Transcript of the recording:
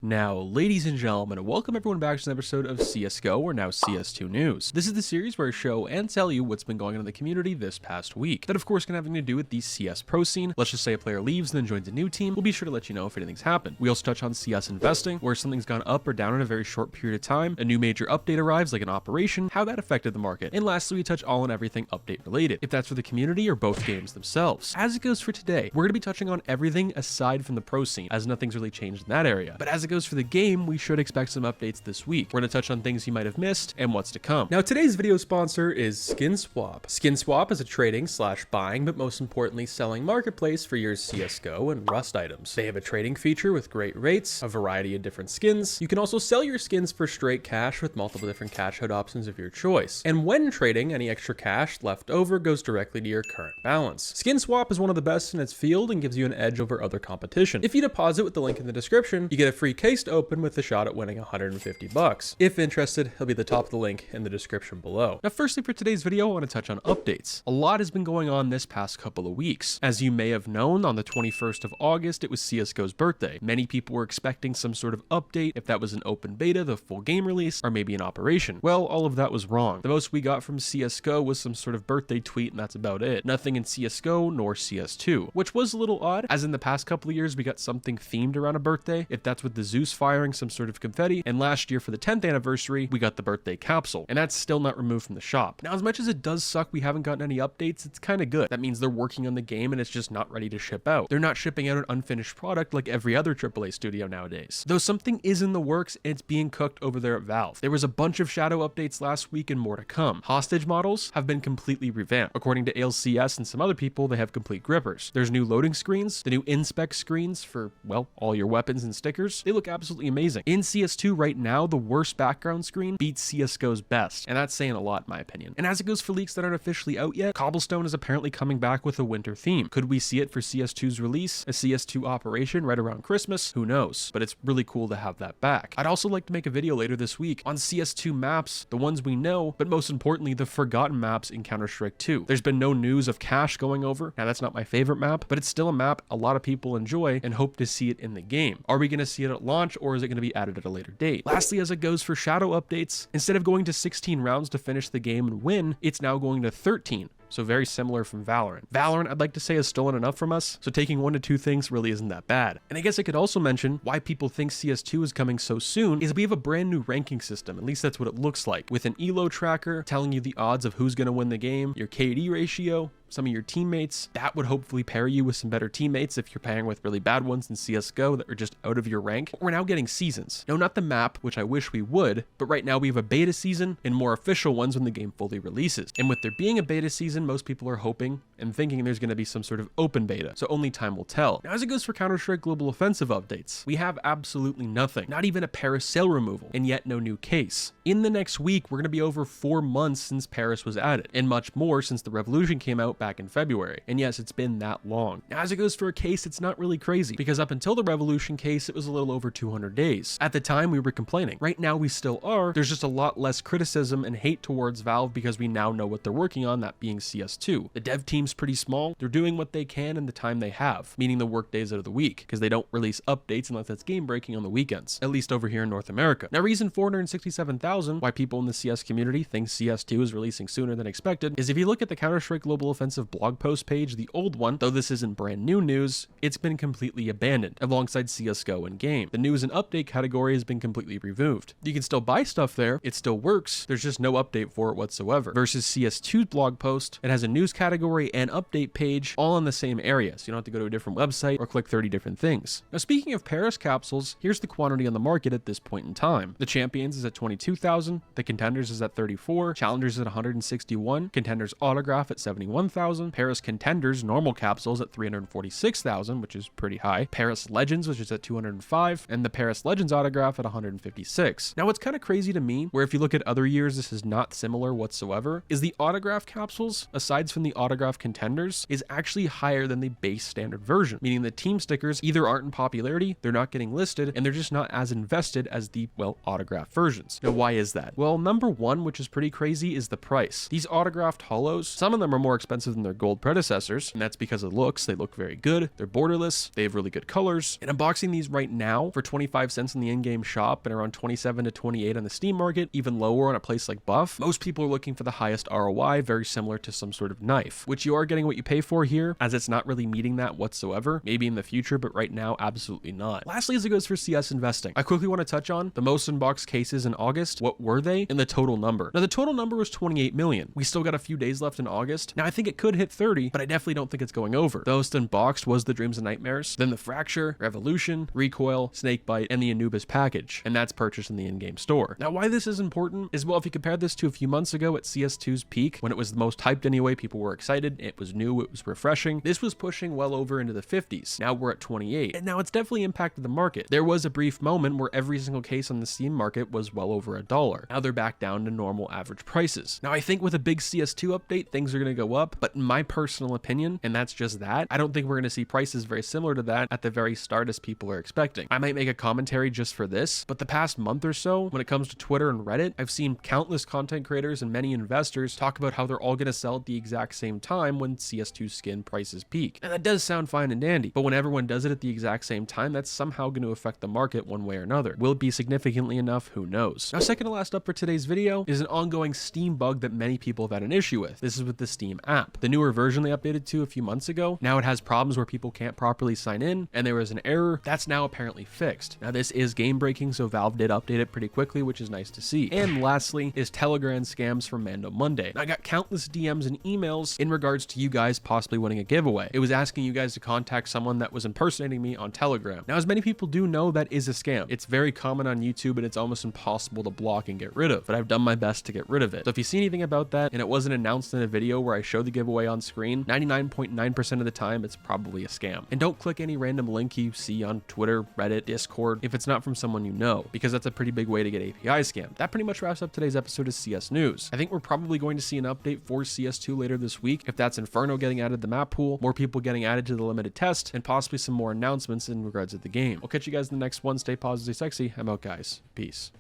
Now, ladies and gentlemen, welcome everyone back to an episode of CSGO, or now CS2 News. This is the series where I show and tell you what's been going on in the community this past week. That of course can have anything to do with the CS Pro scene. Let's just say a player leaves and then joins a new team. We'll be sure to let you know if anything's happened. We also touch on CS investing, where something's gone up or down in a very short period of time, a new major update arrives like an operation, how that affected the market, and lastly we touch all on everything update related, if that's for the community or both games themselves. As it goes for today, we're going to be touching on everything aside from the pro scene, as nothing's really changed in that area. But as it goes for the game, we should expect some updates this week. We're going to touch on things you might have missed and what's to come. Now, today's video sponsor is Skinswap. Skinswap is a trading / buying, but most importantly selling marketplace for your CSGO and Rust items. They have a trading feature with great rates, a variety of different skins. You can also sell your skins for straight cash with multiple different cash out options of your choice. And when trading, any extra cash left over goes directly to your current balance. Skinswap is one of the best in its field and gives you an edge over other competition. If you deposit with the link in the description, you get a free case to open with a shot at winning 150 bucks. If interested, he'll be at the top of the link in the description below. Now, firstly for today's video, I want to touch on updates. A lot has been going on this past couple of weeks. As you may have known, on the 21st of August, it was CSGO's birthday. Many people were expecting some sort of update, if that was an open beta, the full game release, or maybe an operation. Well, all of that was wrong. The most we got from CSGO was some sort of birthday tweet, and that's about it. Nothing in CSGO nor CS2, which was a little odd, as in the past couple of years we got something themed around a birthday, if that's with the Zeus firing some sort of confetti, and last year for the 10th anniversary we got the birthday capsule, and that's still not removed from the shop. Now, as much as it does suck we haven't gotten any updates, it's kind of good. That means they're working on the game and it's just not ready to ship out. They're not shipping out an unfinished product like every other AAA studio nowadays. Though something is in the works and it's being cooked over there at Valve. There was a bunch of shadow updates last week and more to come. Hostage models have been completely revamped. According to ALCS and some other people, they have complete grippers. There's new loading screens, the new inspect screens for, well, all your weapons and stickers. They look absolutely amazing. In CS2 right now, the worst background screen beats CSGO's best, and that's saying a lot in my opinion. And as it goes for leaks that aren't officially out yet, Cobblestone is apparently coming back with a winter theme. Could we see it for CS2's release, a CS2 operation right around Christmas? Who knows? But it's really cool to have that back. I'd also like to make a video later this week on CS2 maps, the ones we know, but most importantly, the forgotten maps in Counter-Strike 2. There's been no news of Cache going over. Now, that's not my favorite map, but it's still a map a lot of people enjoy and hope to see it in the game. Are we going to see it at launch, or is it going to be added at a later date? Lastly, as it goes for shadow updates, instead of going to 16 rounds to finish the game and win, it's now going to 13. So very similar from Valorant. Valorant, I'd like to say, has stolen enough from us, so taking 1 to 2 things really isn't that bad. And I guess I could also mention why people think CS2 is coming so soon is we have a brand new ranking system, at least that's what it looks like, with an elo tracker telling you the odds of who's going to win the game, your KD ratio, some of your teammates. That would hopefully pair you with some better teammates if you're pairing with really bad ones in CSGO that are just out of your rank. But we're now getting seasons. No, not the map, which I wish we would, but right now we have a beta season and more official ones when the game fully releases. And with there being a beta season, most people are hoping and thinking there's going to be some sort of open beta, so only time will tell. Now, as it goes for Counter-Strike Global Offensive updates, we have absolutely nothing, not even a Paris sale removal, and yet no new case. In the next week, we're going to be over 4 months since Paris was added, and much more since the Revolution came out back in February. And yes, it's been that long. Now, as it goes for a case, it's not really crazy, because up until the Revolution case, it was a little over 200 days. At the time, we were complaining. Right now, we still are. There's just a lot less criticism and hate towards Valve because we now know what they're working on, that being CS2. The dev team's pretty small. They're doing what they can in the time they have, meaning the work days out of the week, because they don't release updates unless it's game breaking on the weekends, at least over here in North America. Now, reason 467,000 why people in the CS community think CS2 is releasing sooner than expected is if you look at the Counter-Strike Global Offensive blog post page, the old one, though this isn't brand new news, it's been completely abandoned alongside CSGO and game. The news and update category has been completely removed. You can still buy stuff there, it still works, there's just no update for it whatsoever. Versus CS2's blog post, it has a news category and update page all in the same area, so you don't have to go to a different website or click 30 different things. Now, speaking of Paris capsules, here's the quantity on the market at this point in time. The Champions is at 22,000, the Contenders is at 34, Challengers at 161, Contenders Autograph at 71,000, Paris Contenders normal capsules at 346,000, which is pretty high, Paris Legends, which is at 205, and the Paris Legends Autograph at 156. Now, what's kind of crazy to me, where if you look at other years this is not similar whatsoever, is the Autograph capsules, aside from the Autograph Contenders, is actually higher than the base standard version, meaning the team stickers either aren't in popularity, they're not getting listed, and they're just not as invested as the, well, autograph versions. Now, why is that? Well, number one, which is pretty crazy, is the price. These autographed holos, some of them are more expensive expensive than their gold predecessors, and that's because of looks. They look very good, they're borderless, they have really good colors, and unboxing these right now for 25 cents in the in-game shop and around 27 to 28 on the Steam market, even lower on a place like Buff, most people are looking for the highest ROI, very similar to some sort of knife, which you are getting what you pay for here, as it's not really meeting that whatsoever, maybe in the future, but right now, absolutely not. Lastly, as it goes for CS investing, I quickly want to touch on the most unboxed cases in August. What were they? And the total number. Now, the total number was 28 million. We still got a few days left in August. Now, I think it could hit 30, but I definitely don't think it's going over. The most unboxed was the Dreams and Nightmares, then the Fracture, Revolution, Recoil, Snakebite, and the Anubis package, and that's purchased in the in-game store. Now, why this is important is, well, if you compare this to a few months ago at CS2's peak, when it was the most hyped anyway, people were excited, it was new, it was refreshing, this was pushing well over into the 50s. Now we're at 28, and now it's definitely impacted the market. There was a brief moment where every single case on the Steam market was well over $1. Now they're back down to normal average prices. Now I think with a big CS2 update, things are going to go up, but in my personal opinion, and that's just that, I don't think we're going to see prices very similar to that at the very start as people are expecting. I might make a commentary just for this, but the past month or so, when it comes to Twitter and Reddit, I've seen countless content creators and many investors talk about how they're all going to sell at the exact same time when CS2 skin prices peak. And that does sound fine and dandy, but when everyone does it at the exact same time, that's somehow going to affect the market one way or another. Will it be significantly enough? Who knows? Now, second to last up for today's video is an ongoing Steam bug that many people have had an issue with. This is with the Steam app. The newer version they updated to a few months ago, now it has problems where people can't properly sign in, and there was an error that's now apparently fixed. Now, this is game breaking, so Valve did update it pretty quickly, which is nice to see. And lastly is Telegram scams from Mando Monday. Now, I got countless DMs and emails in regards to you guys possibly winning a giveaway. It was asking you guys to contact someone that was impersonating me on Telegram. Now, as many people do know, that is a scam. It's very common on YouTube and it's almost impossible to block and get rid of, but I've done my best to get rid of it. So if you see anything about that and it wasn't announced in a video where I show the giveaway on screen, 99.9% of the time it's probably a scam. And don't click any random link you see on Twitter, Reddit, Discord if it's not from someone you know, because that's a pretty big way to get API scammed. That pretty much wraps up today's episode of CS News. I think we're probably going to see an update for CS2 later this week. If that's Inferno getting added to the map pool, more people getting added to the limited test, and possibly some more announcements in regards to the game. I'll catch you guys in the next one. Stay positive, stay sexy. I'm out, guys. Peace.